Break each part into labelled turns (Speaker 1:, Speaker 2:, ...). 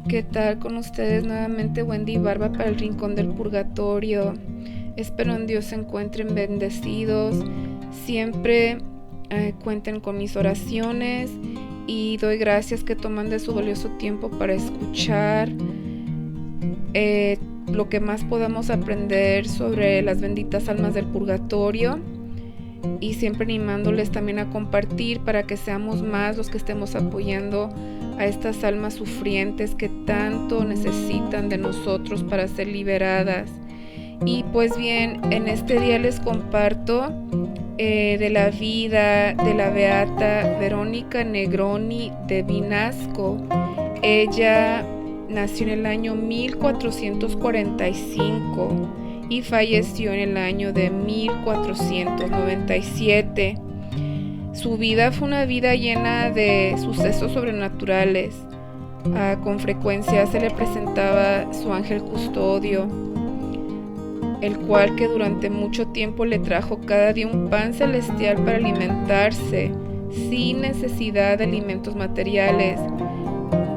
Speaker 1: ¿Qué tal con ustedes? Nuevamente Wendy Barba para el Rincón del Purgatorio. Espero en Dios se encuentren bendecidos. Siempre cuenten con mis oraciones y doy gracias que toman de su valioso tiempo para escuchar lo que más podamos aprender sobre las benditas almas del purgatorio, y siempre animándoles también a compartir para que seamos más los que estemos apoyando a estas almas sufrientes que tanto necesitan de nosotros para ser liberadas. Y pues bien, en este día les comparto de la vida de la beata Verónica Negroni de Vinasco. Ella nació en el año 1445 y falleció en el año de 1497. Su vida fue una vida llena de sucesos sobrenaturales. Con frecuencia se le presentaba su ángel custodio, el cual que durante mucho tiempo le trajo cada día un pan celestial para alimentarse, sin necesidad de alimentos materiales.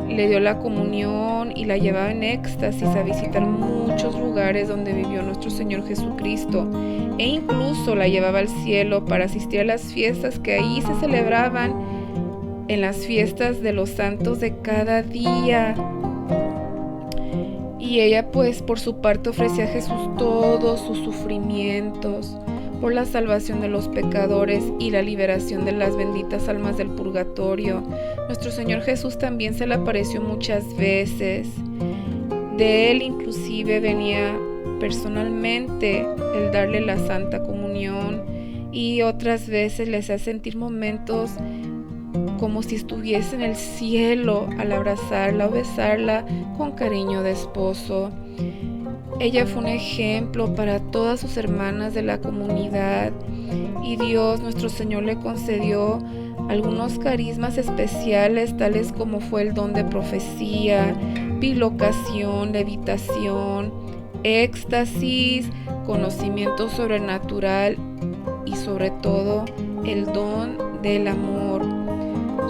Speaker 1: Le dio la comunión y la llevaba en éxtasis a visitar muchos lugares donde vivió nuestro Señor Jesucristo, e incluso la llevaba al cielo para asistir a las fiestas que ahí se celebraban, en las fiestas de los santos de cada día. Y ella pues por su parte ofrecía a Jesús todos sus sufrimientos por la salvación de los pecadores y la liberación de las benditas almas del purgatorio. Nuestro Señor Jesús también se le apareció muchas veces. De él inclusive venía personalmente el darle la Santa Comunión, y otras veces le hacía sentir momentos como si estuviese en el cielo al abrazarla o besarla con cariño de esposo. Ella fue un ejemplo para todas sus hermanas de la comunidad, y Dios nuestro Señor le concedió algunos carismas especiales, tales como fue el don de profecía, bilocación, levitación, éxtasis, conocimiento sobrenatural y sobre todo el don del amor.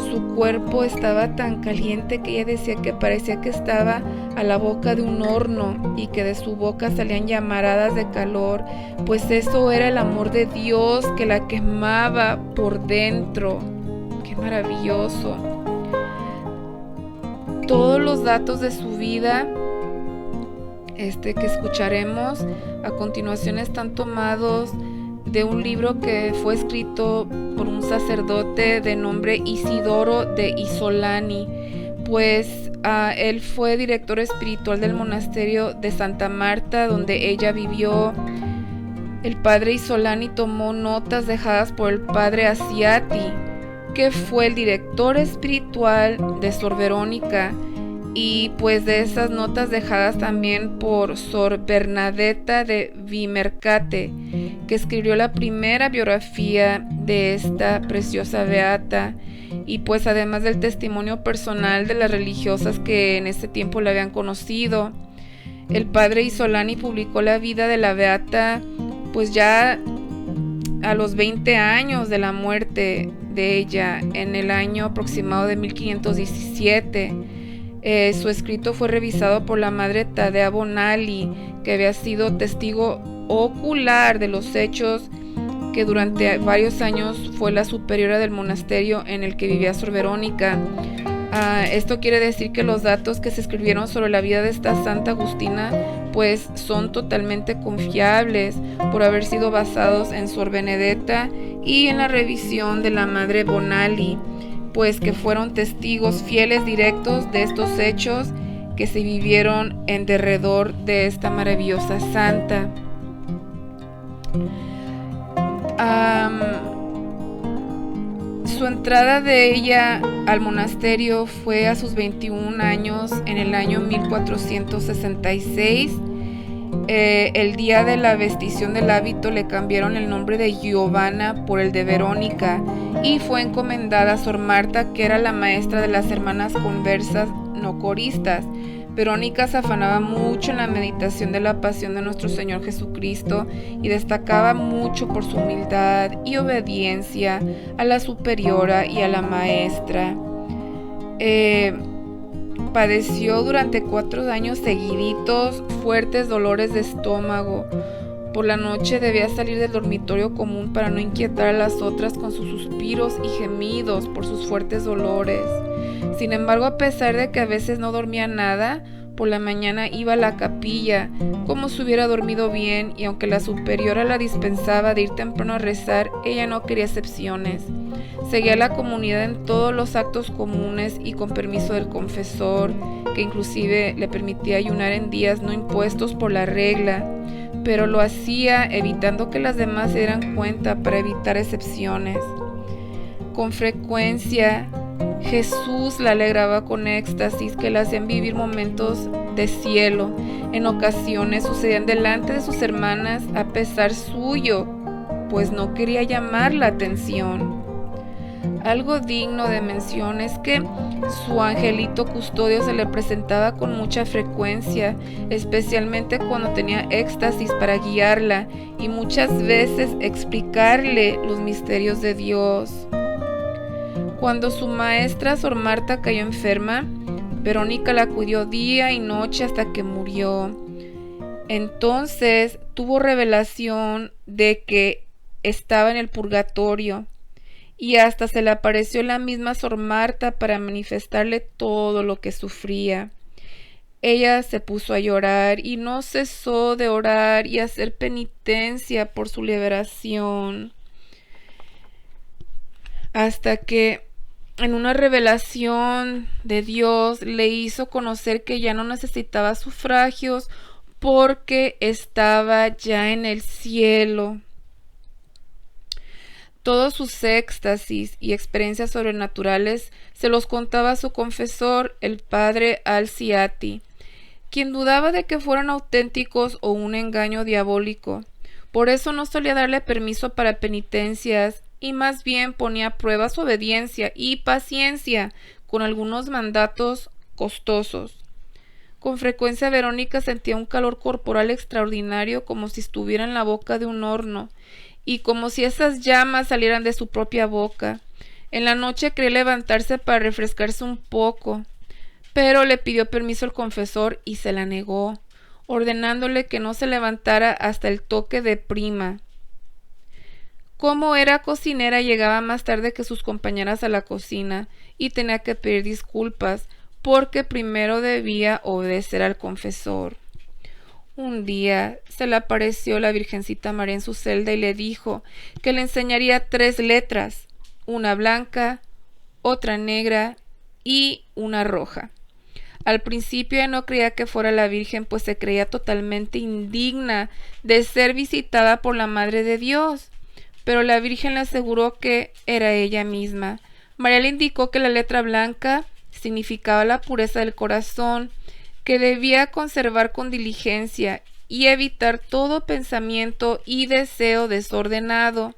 Speaker 1: Su cuerpo estaba tan caliente que ella decía que parecía que estaba a la boca de un horno y que de su boca salían llamaradas de calor, pues eso era el amor de Dios que la quemaba por dentro. ¡Qué maravilloso! Todos los datos de su vida que escucharemos a continuación están tomados de un libro que fue escrito por un sacerdote de nombre Isidoro de Isolani, pues él fue director espiritual del monasterio de Santa Marta, donde ella vivió. El padre Isolani tomó notas dejadas por el padre Asiati, que fue el director espiritual de Sor Verónica, y pues de esas notas dejadas también por Sor Bernadetta de Vimercate, que escribió la primera biografía de esta preciosa beata, y pues además del testimonio personal de las religiosas que en ese tiempo la habían conocido. El padre Isolani publicó la vida de la beata pues ya a los 20 años de la muerte de ella, en el año aproximado de 1517. Su escrito fue revisado por la madre Tadea Bonali, que había sido testigo ocular de los hechos, que durante varios años fue la superiora del monasterio en el que vivía Sor Verónica. Esto quiere decir que los datos que se escribieron sobre la vida de esta Santa Agustina pues son totalmente confiables, por haber sido basados en Sor Benedetta y en la revisión de la madre Bonali, pues que fueron testigos fieles directos de estos hechos que se vivieron en derredor de esta maravillosa santa. Su entrada de ella al monasterio fue a sus 21 años en el año 1466. El día de la vestición del hábito le cambiaron el nombre de Giovanna por el de Verónica, y fue encomendada a Sor Marta, que era la maestra de las hermanas conversas no coristas. Verónica se afanaba mucho en la meditación de la pasión de nuestro Señor Jesucristo y destacaba mucho por su humildad y obediencia a la superiora y a la maestra. Padeció durante 4 años seguiditos fuertes dolores de estómago. Por la noche debía salir del dormitorio común para no inquietar a las otras con sus suspiros y gemidos por sus fuertes dolores. Sin embargo, a pesar de que a veces no dormía nada, por la mañana iba a la capilla, como si hubiera dormido bien, y aunque la superiora la dispensaba de ir temprano a rezar, ella no quería excepciones. Seguía a la comunidad en todos los actos comunes y con permiso del confesor, que inclusive le permitía ayunar en días no impuestos por la regla, pero lo hacía evitando que las demás se dieran cuenta para evitar excepciones. Con frecuencia, Jesús la alegraba con éxtasis que la hacían vivir momentos de cielo. En ocasiones sucedían delante de sus hermanas a pesar suyo, pues no quería llamar la atención. Algo digno de mención es que su angelito custodio se le presentaba con mucha frecuencia, especialmente cuando tenía éxtasis para guiarla y muchas veces explicarle los misterios de Dios. Cuando su maestra Sor Marta cayó enferma, Verónica la cuidó día y noche hasta que murió. Entonces tuvo revelación de que estaba en el purgatorio y hasta se le apareció la misma Sor Marta para manifestarle todo lo que sufría. Ella se puso a llorar y no cesó de orar y hacer penitencia por su liberación, hasta que en una revelación de Dios le hizo conocer que ya no necesitaba sufragios porque estaba ya en el cielo. Todos sus éxtasis y experiencias sobrenaturales se los contaba a su confesor, el padre Alciati, quien dudaba de que fueran auténticos o un engaño diabólico. Por eso no solía darle permiso para penitencias y más bien ponía a prueba su obediencia y paciencia con algunos mandatos costosos. Con frecuencia Verónica sentía un calor corporal extraordinario, como si estuviera en la boca de un horno y como si esas llamas salieran de su propia boca. En la noche quería levantarse para refrescarse un poco, pero le pidió permiso al confesor y se la negó, ordenándole que no se levantara hasta el toque de prima. Como era cocinera, llegaba más tarde que sus compañeras a la cocina y tenía que pedir disculpas porque primero debía obedecer al confesor. Un día se le apareció la Virgencita María en su celda y le dijo que le enseñaría 3 letras, una blanca, otra negra y una roja. Al principio ella no creía que fuera la Virgen, pues se creía totalmente indigna de ser visitada por la Madre de Dios, pero la Virgen le aseguró que era ella misma. María le indicó que la letra blanca significaba la pureza del corazón, que debía conservar con diligencia y evitar todo pensamiento y deseo desordenado.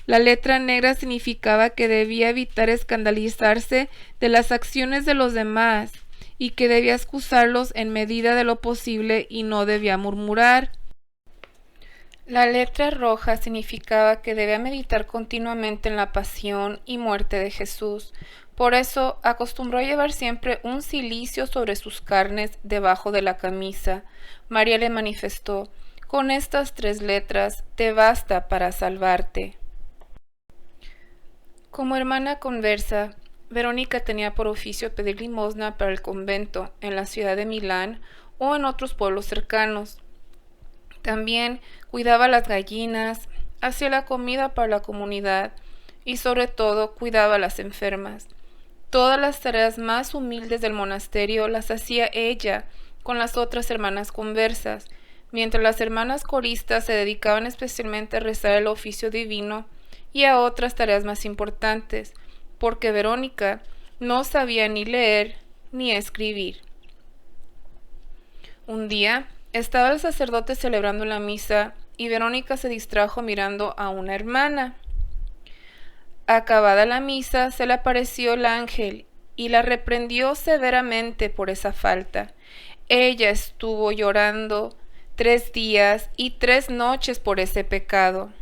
Speaker 1: La letra negra significaba que debía evitar escandalizarse de las acciones de los demás y que debía excusarlos en medida de lo posible y no debía murmurar. La letra roja significaba que debía meditar continuamente en la pasión y muerte de Jesús. Por eso acostumbró a llevar siempre un cilicio sobre sus carnes debajo de la camisa. María le manifestó: con estas 3 letras te basta para salvarte. Como hermana conversa, Verónica tenía por oficio pedir limosna para el convento en la ciudad de Milán o en otros pueblos cercanos. También cuidaba las gallinas, hacía la comida para la comunidad y sobre todo cuidaba a las enfermas. Todas las tareas más humildes del monasterio las hacía ella con las otras hermanas conversas, mientras las hermanas coristas se dedicaban especialmente a rezar el oficio divino y a otras tareas más importantes, porque Verónica no sabía ni leer ni escribir. Un día estaba el sacerdote celebrando la misa y Verónica se distrajo mirando a una hermana. Acabada la misa, se le apareció el ángel y la reprendió severamente por esa falta. Ella estuvo llorando 3 días y 3 noches por ese pecado.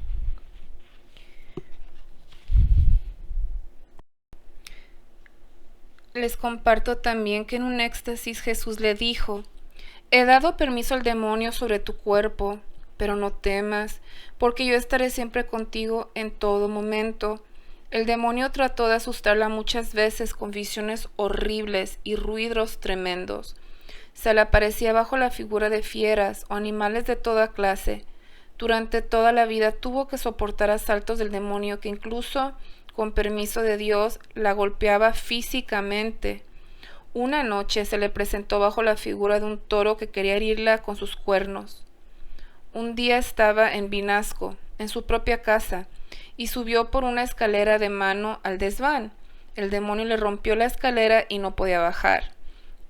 Speaker 1: Les comparto también que en un éxtasis Jesús le dijo: He dado permiso al demonio sobre tu cuerpo, pero no temas, porque yo estaré siempre contigo en todo momento. El demonio trató de asustarla muchas veces con visiones horribles y ruidos tremendos. Se le aparecía bajo la figura de fieras o animales de toda clase. Durante toda la vida tuvo que soportar asaltos del demonio que incluso, con permiso de Dios, la golpeaba físicamente. Una noche se le presentó bajo la figura de un toro que quería herirla con sus cuernos. Un día estaba en Vinasco, en su propia casa, y subió por una escalera de mano al desván. El demonio le rompió la escalera y no podía bajar.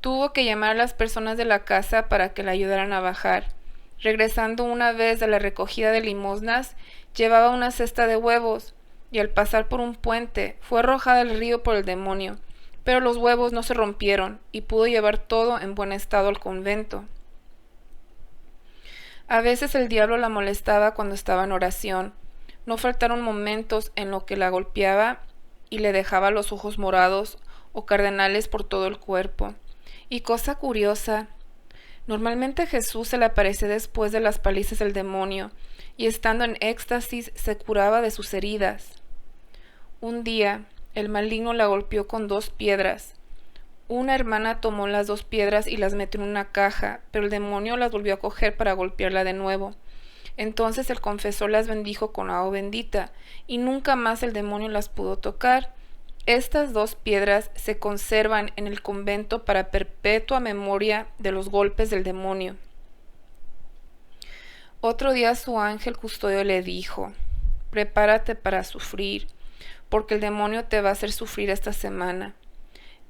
Speaker 1: Tuvo que llamar a las personas de la casa para que la ayudaran a bajar. Regresando una vez de la recogida de limosnas, llevaba una cesta de huevos, y al pasar por un puente fue arrojada al río por el demonio, pero los huevos no se rompieron y pudo llevar todo en buen estado al convento. A veces el diablo la molestaba cuando estaba en oración. No faltaron momentos en los que la golpeaba y le dejaba los ojos morados o cardenales por todo el cuerpo. Y cosa curiosa, normalmente Jesús se le aparece después de las palizas del demonio, y estando en éxtasis se curaba de sus heridas. Un día, el maligno la golpeó con 2 piedras. Una hermana tomó las 2 piedras y las metió en una caja, pero el demonio las volvió a coger para golpearla de nuevo. Entonces el confesor las bendijo con agua bendita, y nunca más el demonio las pudo tocar. Estas 2 piedras se conservan en el convento para perpetua memoria de los golpes del demonio. Otro día su ángel custodio le dijo: Prepárate para sufrir, porque el demonio te va a hacer sufrir esta semana.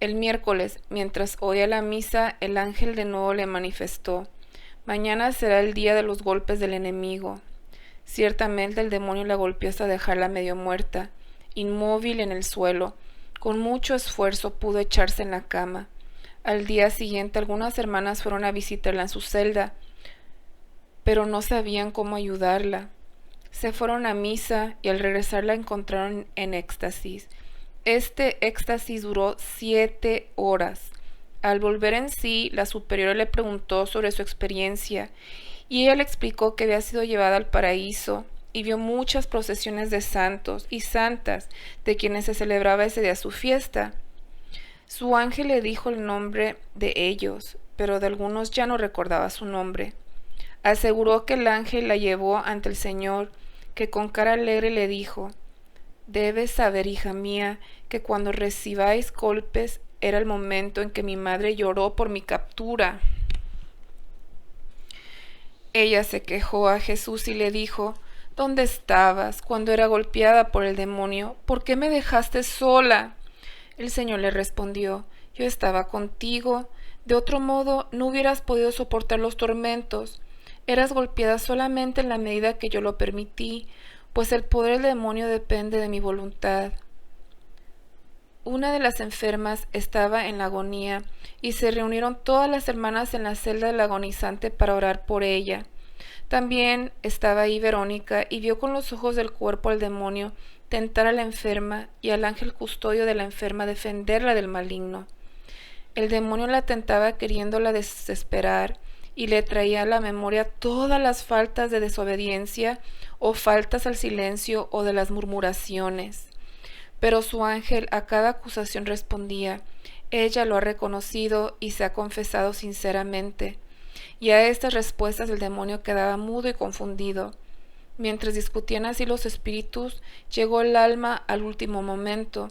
Speaker 1: El miércoles, mientras oía la misa, el ángel de nuevo le manifestó: Mañana será el día de los golpes del enemigo. Ciertamente el demonio la golpeó hasta dejarla medio muerta, inmóvil en el suelo. Con mucho esfuerzo pudo echarse en la cama. Al día siguiente algunas hermanas fueron a visitarla en su celda, pero no sabían cómo ayudarla. Se fueron a misa y al regresar la encontraron en éxtasis. Este éxtasis duró 7 horas. Al volver en sí, la superiora le preguntó sobre su experiencia y ella le explicó que había sido llevada al paraíso y vio muchas procesiones de santos y santas de quienes se celebraba ese día su fiesta. Su ángel le dijo el nombre de ellos, pero de algunos ya no recordaba su nombre. Aseguró que el ángel la llevó ante el Señor, que con cara alegre le dijo: Debes saber, hija mía, que cuando recibáis golpes era el momento en que mi madre lloró por mi captura. Ella se quejó a Jesús y le dijo: ¿Dónde estabas cuando era golpeada por el demonio? ¿Por qué me dejaste sola? El Señor le respondió: Yo estaba contigo. De otro modo no hubieras podido soportar los tormentos. Eras golpeada solamente en la medida que yo lo permití, pues el poder del demonio depende de mi voluntad. Una de las enfermas estaba en la agonía y se reunieron todas las hermanas en la celda del agonizante para orar por ella. También estaba ahí Verónica y vio con los ojos del cuerpo al demonio tentar a la enferma y al ángel custodio de la enferma defenderla del maligno. El demonio la tentaba queriéndola desesperar y le traía a la memoria todas las faltas de desobediencia o faltas al silencio o de las murmuraciones. Pero su ángel a cada acusación respondía: Ella lo ha reconocido y se ha confesado sinceramente. Y a estas respuestas el demonio quedaba mudo y confundido. Mientras discutían así los espíritus, llegó el alma al último momento,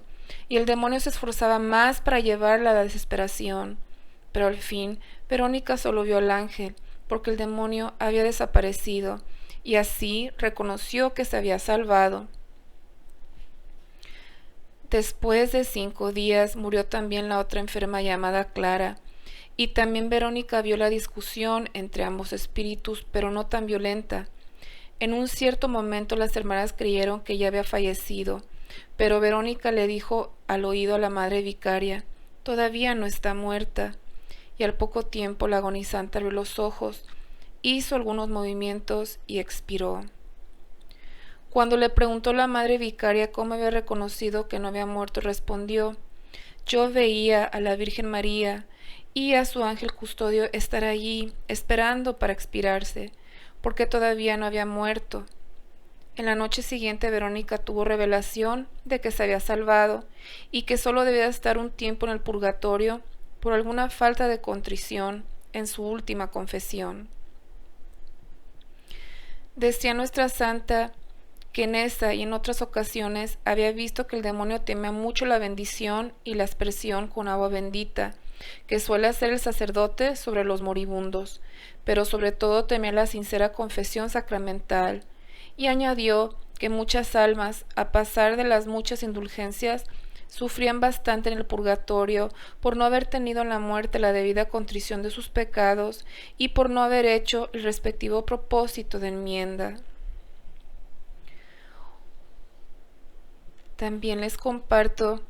Speaker 1: y el demonio se esforzaba más para llevarla a la desesperación. Pero al fin, Verónica solo vio al ángel, porque el demonio había desaparecido, y así reconoció que se había salvado. Después de 5 días murió también la otra enferma llamada Clara, y también Verónica vio la discusión entre ambos espíritus, pero no tan violenta. En un cierto momento las hermanas creyeron que ya había fallecido, pero Verónica le dijo al oído a la madre vicaria: Todavía no está muerta. Y al poco tiempo la agonizante abrió los ojos, hizo algunos movimientos y expiró. Cuando le preguntó la madre vicaria cómo había reconocido que no había muerto, respondió: yo veía a la Virgen María y a su ángel custodio estar allí esperando para expirarse, porque todavía no había muerto. En la noche siguiente Verónica tuvo revelación de que se había salvado y que solo debía estar un tiempo en el purgatorio por alguna falta de contrición en su última confesión. Decía nuestra santa que en esa y en otras ocasiones había visto que el demonio temía mucho la bendición y la aspersión con agua bendita, que suele hacer el sacerdote sobre los moribundos, pero sobre todo temía la sincera confesión sacramental, y añadió que muchas almas, a pasar de las muchas indulgencias, sufrían bastante en el purgatorio por no haber tenido en la muerte la debida contrición de sus pecados y por no haber hecho el respectivo propósito de enmienda. También les comparto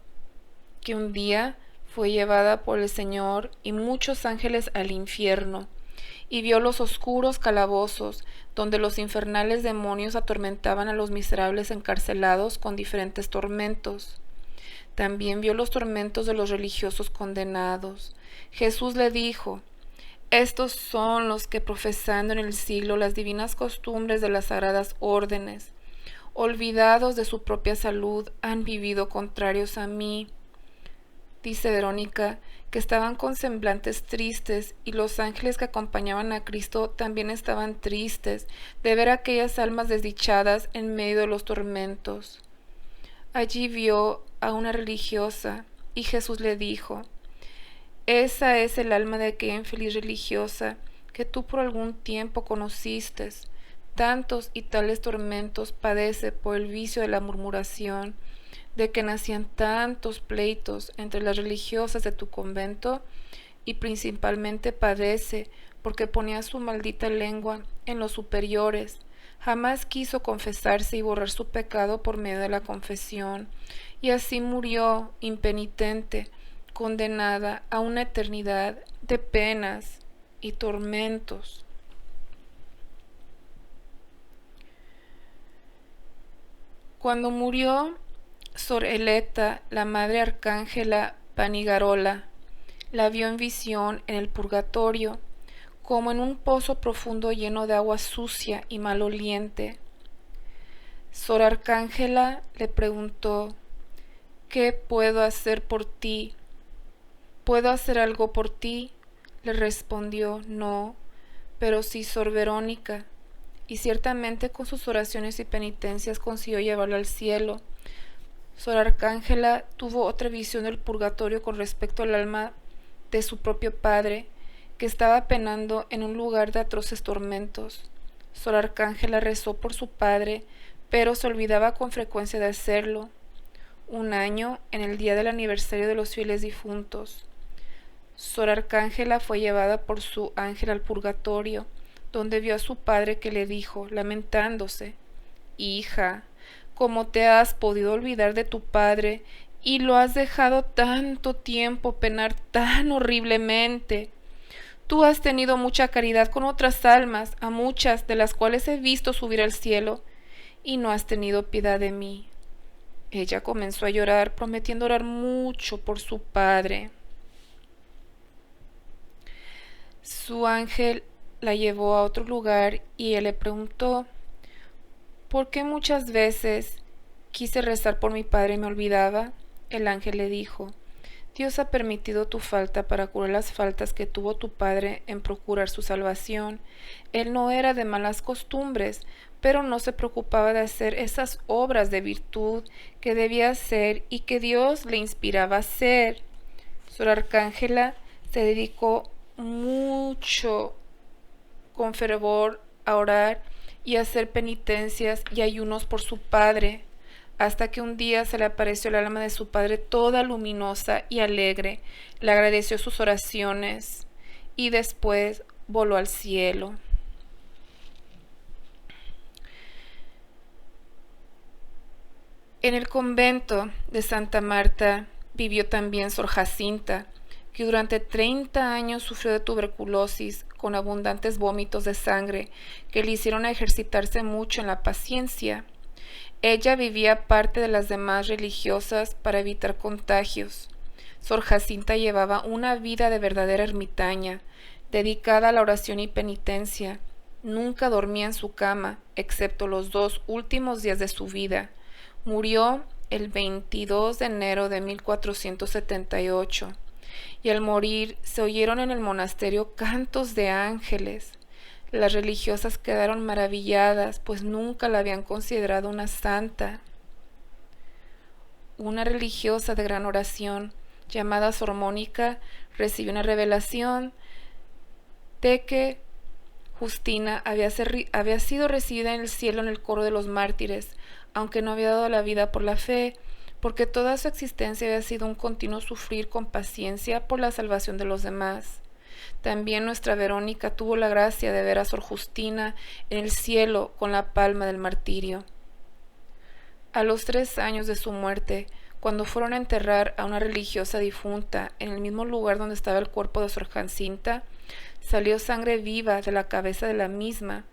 Speaker 1: que un día fue llevada por el Señor y muchos ángeles al infierno, y vio los oscuros calabozos, donde los infernales demonios atormentaban a los miserables encarcelados con diferentes tormentos. También vio los tormentos de los religiosos condenados. Jesús le dijo: estos son los que, profesando en el siglo las divinas costumbres de las sagradas órdenes, olvidados de su propia salud, han vivido contrarios a mí. Dice Verónica que estaban con semblantes tristes, y los ángeles que acompañaban a Cristo también estaban tristes de ver a aquellas almas desdichadas en medio de los tormentos. Allí vio a una religiosa, y Jesús le dijo: esa es el alma de aquella infeliz religiosa que tú por algún tiempo conociste. Tantos y tales tormentos padece por el vicio de la murmuración, de que nacían tantos pleitos entre las religiosas de tu convento, y principalmente padece porque ponía su maldita lengua en los superiores. Jamás quiso confesarse y borrar su pecado por medio de la confesión, y así murió impenitente, condenada a una eternidad de penas y tormentos. Cuando murió Sor Electa, la madre arcángela Panigarola, la vio en visión en el purgatorio, como en un pozo profundo lleno de agua sucia y maloliente. Sor Arcángela le preguntó: ¿qué puedo hacer por ti? ¿Puedo hacer algo por ti? Le respondió: no, pero sí Sor Verónica. Y ciertamente con sus oraciones y penitencias consiguió llevarlo al cielo. Sor Arcángela tuvo otra visión del purgatorio con respecto al alma de su propio padre, que estaba penando en un lugar de atroces tormentos. Sor Arcángela rezó por su padre, pero se olvidaba con frecuencia de hacerlo. Un año, en el día del aniversario de los fieles difuntos, Sor Arcángela fue llevada por su ángel al purgatorio, donde vio a su padre, que le dijo, lamentándose: hija, ¿cómo te has podido olvidar de tu padre y lo has dejado tanto tiempo penar tan horriblemente? Tú has tenido mucha caridad con otras almas, a muchas de las cuales he visto subir al cielo, y no has tenido piedad de mí. Ella comenzó a llorar, prometiendo orar mucho por su padre. Su ángel la llevó a otro lugar y él le preguntó: ¿por qué muchas veces quise rezar por mi padre y me olvidaba? El ángel le dijo: Dios ha permitido tu falta para curar las faltas que tuvo tu padre en procurar su salvación. Él no era de malas costumbres, pero no se preocupaba de hacer esas obras de virtud que debía hacer y que Dios le inspiraba a hacer. Sor Arcángela se dedicó mucho con fervor a orar y a hacer penitencias y ayunos por su padre, hasta que un día se le apareció el alma de su padre toda luminosa y alegre, le agradeció sus oraciones y después voló al cielo. En el convento de Santa Marta vivió también Sor Jacinta, que durante 30 años sufrió de tuberculosis con abundantes vómitos de sangre que le hicieron ejercitarse mucho en la paciencia. Ella vivía aparte de las demás religiosas para evitar contagios. Sor Jacinta llevaba una vida de verdadera ermitaña, dedicada a la oración y penitencia. Nunca dormía en su cama, excepto los 2 últimos días de su vida. Murió el 22 de enero de 1478, y al morir se oyeron en el monasterio cantos de ángeles. Las religiosas quedaron maravilladas, pues nunca la habían considerado una santa. Una religiosa de gran oración, llamada Sor Mónica, recibió una revelación de que Justina había sido recibida en el cielo en el coro de los mártires, aunque no había dado la vida por la fe, porque toda su existencia había sido un continuo sufrir con paciencia por la salvación de los demás. También nuestra Verónica tuvo la gracia de ver a Sor Justina en el cielo con la palma del martirio. A los 3 años de su muerte, cuando fueron a enterrar a una religiosa difunta en el mismo lugar donde estaba el cuerpo de Sor Jacinta, salió sangre viva de la cabeza de la misma,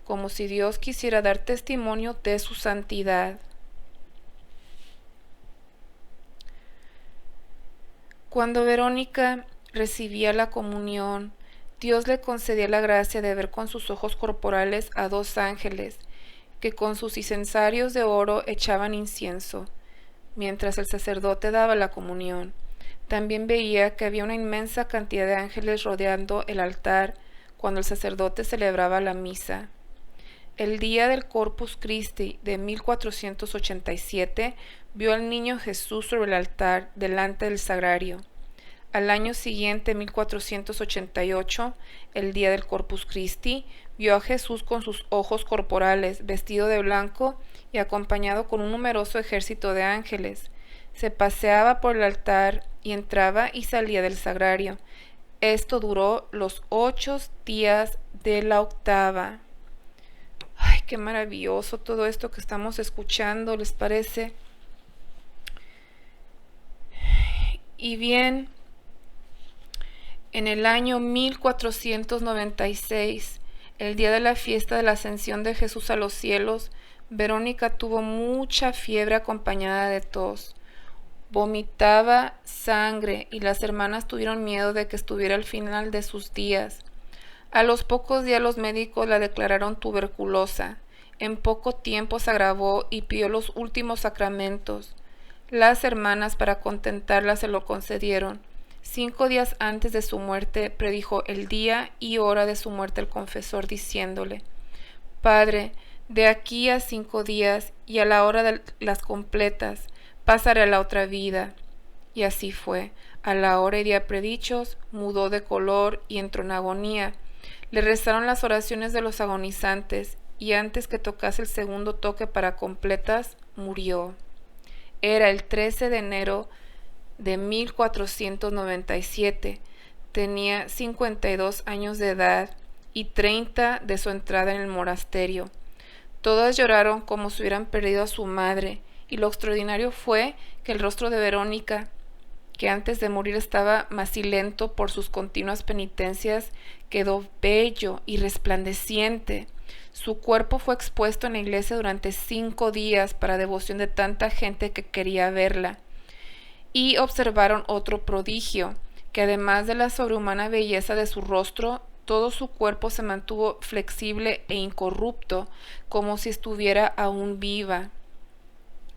Speaker 1: como si Dios quisiera dar testimonio de su santidad. Cuando Verónica recibía la comunión, Dios le concedía la gracia de ver con sus ojos corporales a 2 ángeles, que con sus incensarios de oro echaban incienso, mientras el sacerdote daba la comunión. También veía que había una inmensa cantidad de ángeles rodeando el altar cuando el sacerdote celebraba la misa. El día del Corpus Christi de 1487 vio al niño Jesús sobre el altar delante del sagrario. Al año siguiente, 1488, el día del Corpus Christi, vio a Jesús con sus ojos corporales, vestido de blanco y acompañado con un numeroso ejército de ángeles. Se paseaba por el altar y entraba y salía del sagrario. Esto duró los 8 días de la octava. ¡Ay, qué maravilloso todo esto que estamos escuchando! ¿Les parece? Y bien, en el año 1496, el día de la fiesta de la Ascensión de Jesús a los cielos, Verónica tuvo mucha fiebre acompañada de tos. Vomitaba sangre y las hermanas tuvieron miedo de que estuviera al final de sus días. A los pocos días los médicos la declararon tuberculosa. En poco tiempo se agravó y pidió los últimos sacramentos. Las hermanas, para contentarla, se lo concedieron. 5 días antes de su muerte predijo el día y hora de su muerte el confesor, diciéndole: Padre, de aquí a 5 días y a la hora de las completas pasaré a la otra vida. Y así fue. A la hora y día predichos, mudó de color y entró en agonía. Le rezaron las oraciones de los agonizantes, y antes que tocase el segundo toque para completas, murió. Era el 13 de enero de 1497. Tenía 52 años de edad y 30 de su entrada en el monasterio. Todas lloraron como si hubieran perdido a su madre, y lo extraordinario fue que el rostro de Verónica, que antes de morir estaba macilento por sus continuas penitencias, quedó bello y resplandeciente. Su cuerpo fue expuesto en la iglesia durante 5 días para devoción de tanta gente que quería verla. Y observaron otro prodigio, que además de la sobrehumana belleza de su rostro, todo su cuerpo se mantuvo flexible e incorrupto, como si estuviera aún viva.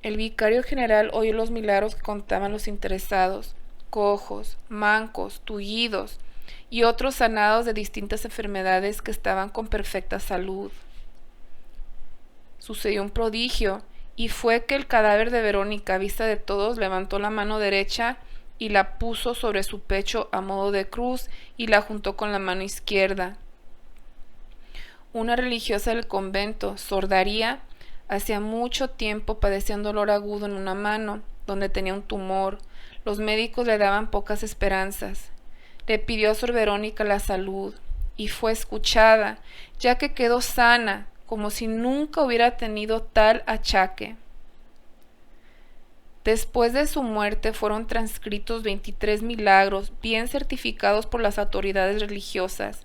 Speaker 1: El vicario general oyó los milagros que contaban los interesados: cojos, mancos, tullidos y otros sanados de distintas enfermedades que estaban con perfecta salud. Sucedió un prodigio, y fue que el cadáver de Verónica, a vista de todos, levantó la mano derecha y la puso sobre su pecho a modo de cruz y la juntó con la mano izquierda. Una religiosa del convento, Sor Daría, hacía mucho tiempo padecía un dolor agudo en una mano, donde tenía un tumor. Los médicos le daban pocas esperanzas. Le pidió a Sor Verónica la salud, y fue escuchada, ya que quedó sana, como si nunca hubiera tenido tal achaque. Después de su muerte fueron transcritos 23 milagros, bien certificados por las autoridades religiosas.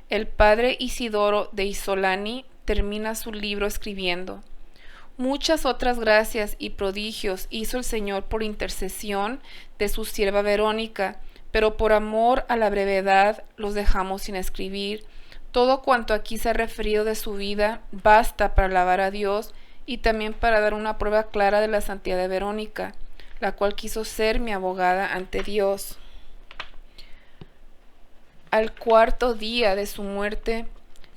Speaker 1: El padre Isidoro de Isolani termina su libro escribiendo: Muchas otras gracias y prodigios hizo el Señor por intercesión de su sierva Verónica, pero por amor a la brevedad los dejamos sin escribir. Todo cuanto aquí se ha referido de su vida basta para alabar a Dios y también para dar una prueba clara de la santidad de Verónica, la cual quiso ser mi abogada ante Dios. Al 4º día de su muerte,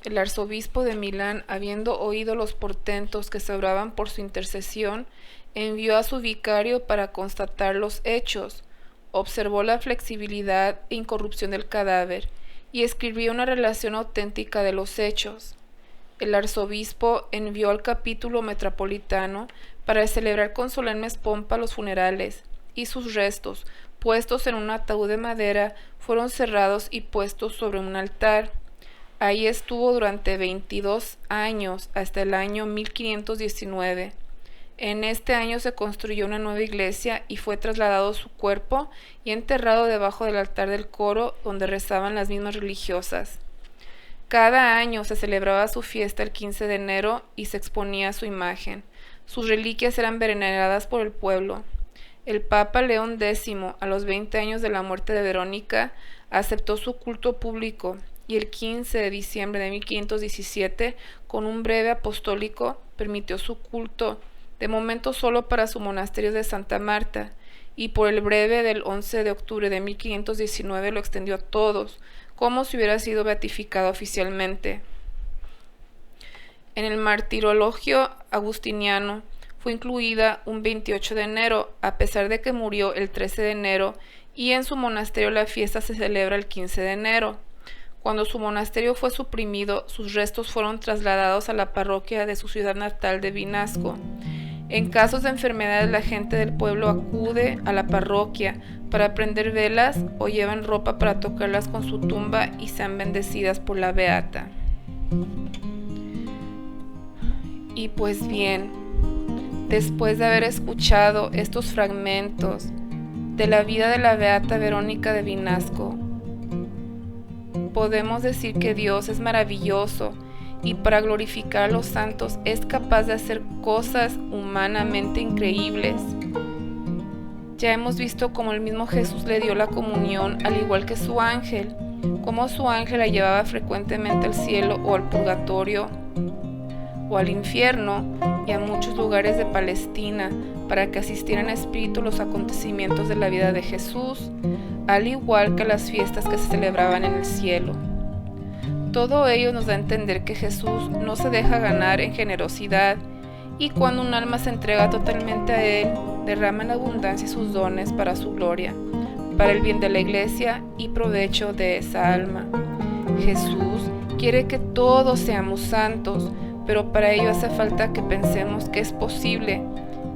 Speaker 1: el arzobispo de Milán, habiendo oído los portentos que se obraban por su intercesión, envió a su vicario para constatar los hechos, observó la flexibilidad e incorrupción del cadáver y escribió una relación auténtica de los hechos. El arzobispo envió al capítulo metropolitano para celebrar con solemnes pompas los funerales, y sus restos, puestos en un ataúd de madera, fueron cerrados y puestos sobre un altar. Ahí estuvo durante 22 años, hasta el año 1519. En este año se construyó una nueva iglesia y fue trasladado su cuerpo y enterrado debajo del altar del coro donde rezaban las mismas religiosas. Cada año se celebraba su fiesta el 15 de enero y se exponía su imagen. Sus reliquias eran veneradas por el pueblo. El Papa León X, a los 20 años de la muerte de Verónica, aceptó su culto público y el 15 de diciembre de 1517, con un breve apostólico, permitió su culto, de momento solo para su monasterio de Santa Marta, y por el breve del 11 de octubre de 1519 lo extendió a todos, como si hubiera sido beatificado oficialmente. En el martirologio agustiniano fue incluida un 28 de enero, a pesar de que murió el 13 de enero, y en su monasterio la fiesta se celebra el 15 de enero. Cuando su monasterio fue suprimido, sus restos fueron trasladados a la parroquia de su ciudad natal de Vinasco. En casos de enfermedades, la gente del pueblo acude a la parroquia para prender velas o llevan ropa para tocarlas con su tumba y sean bendecidas por la beata. Y pues bien, después de haber escuchado estos fragmentos de la vida de la beata Verónica de Vinasco, podemos decir que Dios es maravilloso y para glorificar a los santos es capaz de hacer cosas humanamente increíbles. Ya hemos visto cómo el mismo Jesús le dio la comunión al igual que su ángel, cómo su ángel la llevaba frecuentemente al cielo o al purgatorio o al infierno y a muchos lugares de Palestina para que asistieran en espíritu los acontecimientos de la vida de Jesús, al igual que las fiestas que se celebraban en el cielo. Todo ello nos da a entender que Jesús no se deja ganar en generosidad y cuando un alma se entrega totalmente a Él, derrama en abundancia sus dones para su gloria, para el bien de la iglesia y provecho de esa alma. Jesús quiere que todos seamos santos, pero para ello hace falta que pensemos que es posible,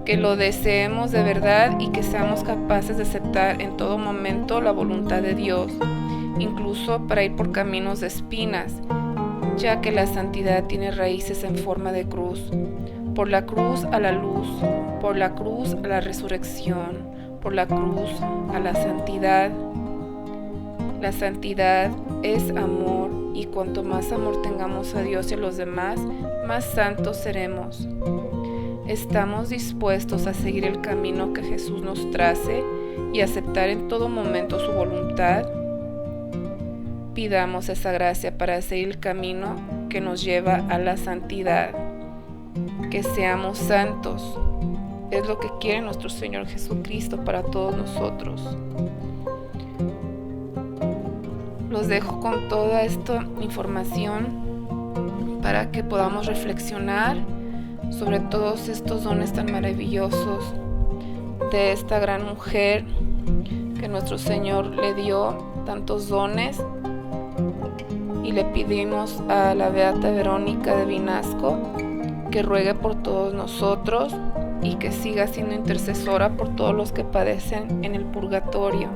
Speaker 1: que lo deseemos de verdad y que seamos capaces de aceptar en todo momento la voluntad de Dios, incluso para ir por caminos de espinas, ya que la santidad tiene raíces en forma de cruz. Por la cruz a la luz, por la cruz a la resurrección, por la cruz a la santidad. La santidad es amor y cuanto más amor tengamos a Dios y a los demás, más santos seremos. ¿Estamos dispuestos a seguir el camino que Jesús nos trace y aceptar en todo momento su voluntad? Pidamos esa gracia para seguir el camino que nos lleva a la santidad. Que seamos santos. Es lo que quiere nuestro Señor Jesucristo para todos nosotros. Los dejo con toda esta información para que podamos reflexionar sobre todos estos dones tan maravillosos de esta gran mujer que nuestro Señor le dio tantos dones, y le pedimos a la beata Verónica de Vinasco que ruegue por todos nosotros y que siga siendo intercesora por todos los que padecen en el purgatorio.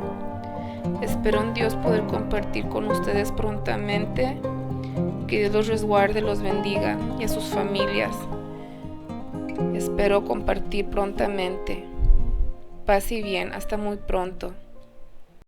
Speaker 1: Espero en Dios poder compartir con ustedes prontamente. Que Dios los resguarde, los bendiga y a sus familias. Espero compartir prontamente. Paz y bien, hasta muy pronto.